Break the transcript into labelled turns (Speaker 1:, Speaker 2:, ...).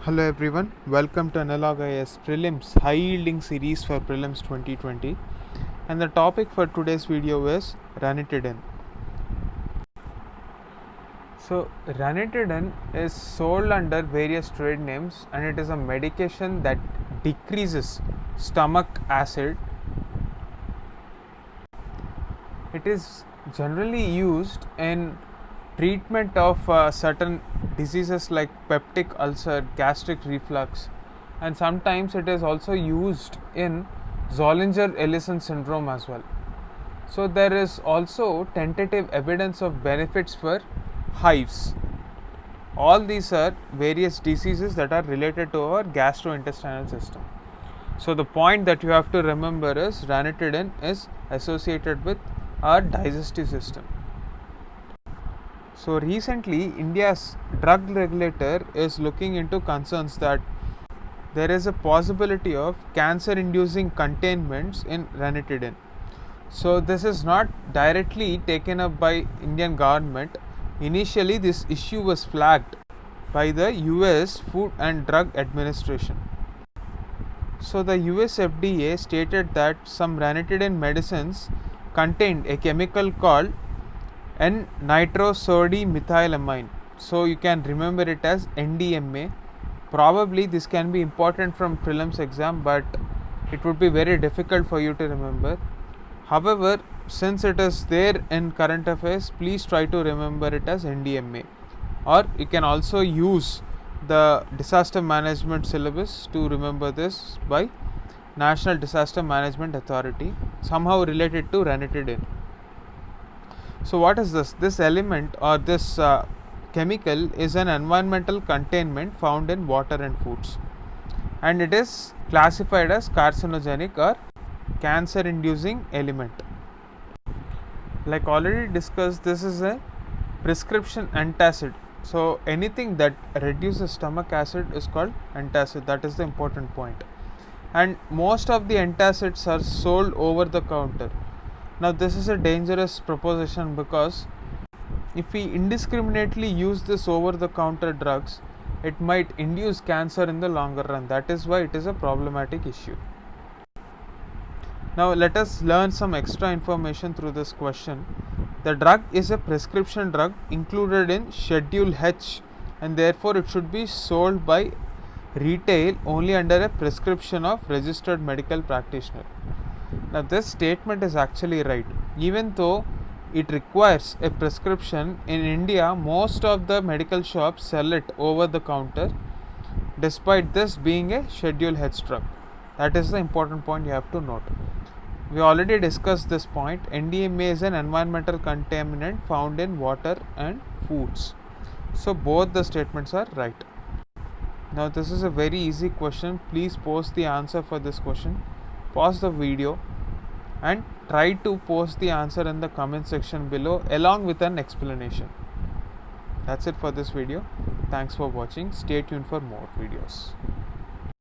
Speaker 1: Hello everyone, welcome to Analog IS Prelims High Yielding Series for Prelims 2020, and the topic for today's video is ranitidine. So ranitidine is sold under various trade names and it is a medication that decreases stomach acid. It is generally used in treatment of certain diseases like peptic ulcer, gastric reflux, and sometimes it is also used in Zollinger-Ellison syndrome as well. So there is also tentative evidence of benefits for hives. All these are various diseases that are related to our gastrointestinal system. So the point that you have to remember is ranitidine is associated with our digestive system. So recently, India's drug regulator is looking into concerns that there is a possibility of cancer-inducing containments in ranitidine. So this is not directly taken up by Indian government. Initially, this issue was flagged by the US Food and Drug Administration. So the US FDA stated that some ranitidine medicines contained a chemical called N-nitrosodimethylamine. So you can remember it as NDMA. Probably this can be important from prelims exam, but it would be very difficult for you to remember. However, since it is there in current affairs, please try to remember it as NDMA. Or you can also use the disaster management syllabus to remember this by National Disaster Management Authority, somehow related to ranitidine. So what is this? This element or this chemical is an environmental containment found in water and foods, and it is classified as carcinogenic or cancer inducing element. Like already discussed, this is a prescription antacid. So anything that reduces stomach acid is called antacid. That is the important point. And most of the antacids are sold over the counter. Now this is a dangerous proposition because if we indiscriminately use this over the counter drugs, it might induce cancer in the longer run. That is why it is a problematic issue. Now let us learn some extra information through this question. The drug is a prescription drug included in Schedule H, and therefore it should be sold by retail only under a prescription of registered medical practitioner. Now this statement is actually right. Even though it requires a prescription, in India most of the medical shops sell it over the counter despite this being a Schedule H drug. That is the important point you have to note. We already discussed this point. NDMA is an environmental contaminant found in water and foods. So both the statements are right. Now this is a very easy question. Please post the answer for this question. Pause the video and try to post the answer in the comment section below along with an explanation. That's it for this video. Thanks for watching. Stay tuned for more videos.